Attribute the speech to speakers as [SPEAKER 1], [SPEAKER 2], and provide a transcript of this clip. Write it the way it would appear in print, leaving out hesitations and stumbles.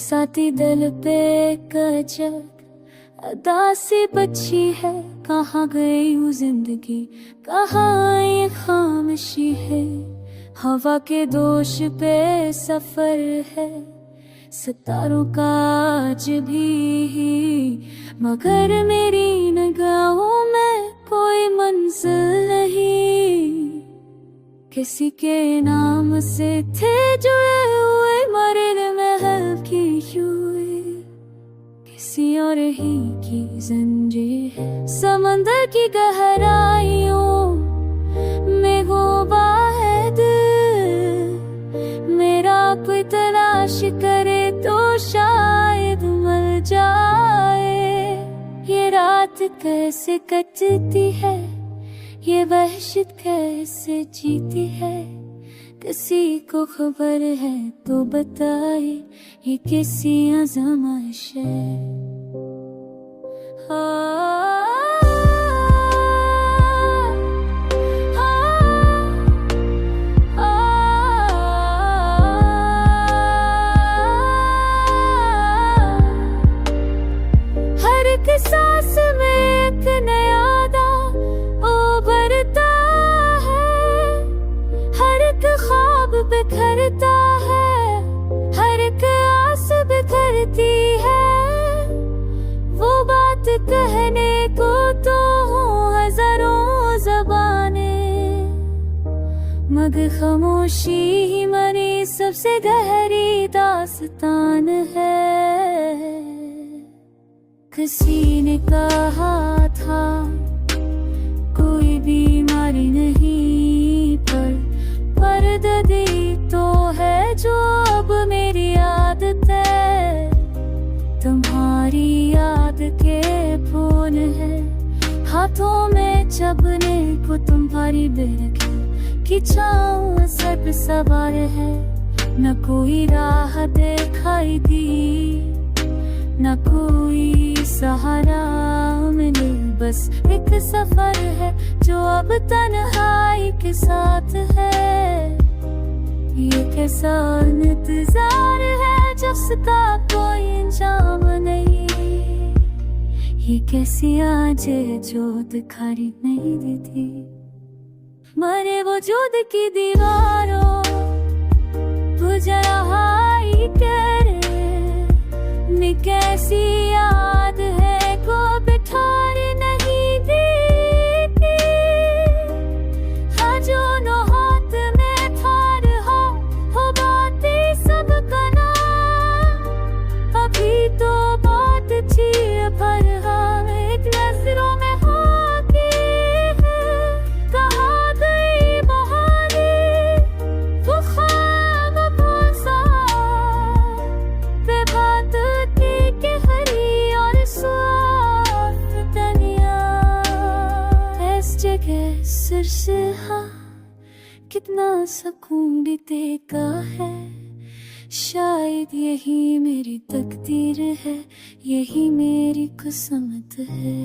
[SPEAKER 1] बरसाती दिल पे कचक अदा से बची है। कहाँ गई हूँ जिंदगी, कहाँ ये खामोशी है। हवा के दोष पे सफर है, सितारों का आज भी, मगर मेरी निगाहों में कोई मंजिल नहीं। किसी के नाम से थे जुड़े हुए मरने में हल्की हुई, किसी और ही की जंजीर है। समंदर की गहराइयों में गोबा है दिल मेरा, कोई तलाश करे तो शायद मिल जाए। ये रात कैसे कटती है, ये वहशत कैसे जीती है, किसी को खबर है तो बताए, ये किसी आज़माइश है। हर एक सांस में एक नया दाग उभरता है, हर एक ख्वाब बिखरता है, हर एक आस बिखरती है। वो बात कहने को तो हो हजारों ज़बानें, मगर खामोशी ही मरी सबसे गहरी दास्तान है। किसी ने कहा था कोई बीमारी नहीं, पर दर्दी तो है जो अब मेरी आदत है। तुम्हारी याद के फोन है हाथों में चबने को, तुम्हारी बेरखी की छाँव सर पे सवार है। न कोई राह दिखाई दी, न कोई सहारा मिले, बस एक सफर है जो अब तन्हाई के साथ है। ये कैसा इंतजार है जिसका कोई अंजाम नहीं, ये कैसी आज है जो दिखाई नहीं देती। मरे वजूद की दीवारों गुजरा ही करे, में कैसी याद है को बिठारी नहीं दी। हाँ जो नो हाथ में थार हो बातें सब कना, अभी तो बात थी पर हाँ एक नजरों में होगी है। कहाँ गई बहारी वो ख्वाब कौन सा, बेबात के हरी और साफ दुनिया। इस जगह सिरहा कितना सुकून बीतेगा है, शायद यही मेरी तकदीर है, यही मेरी किस्मत है।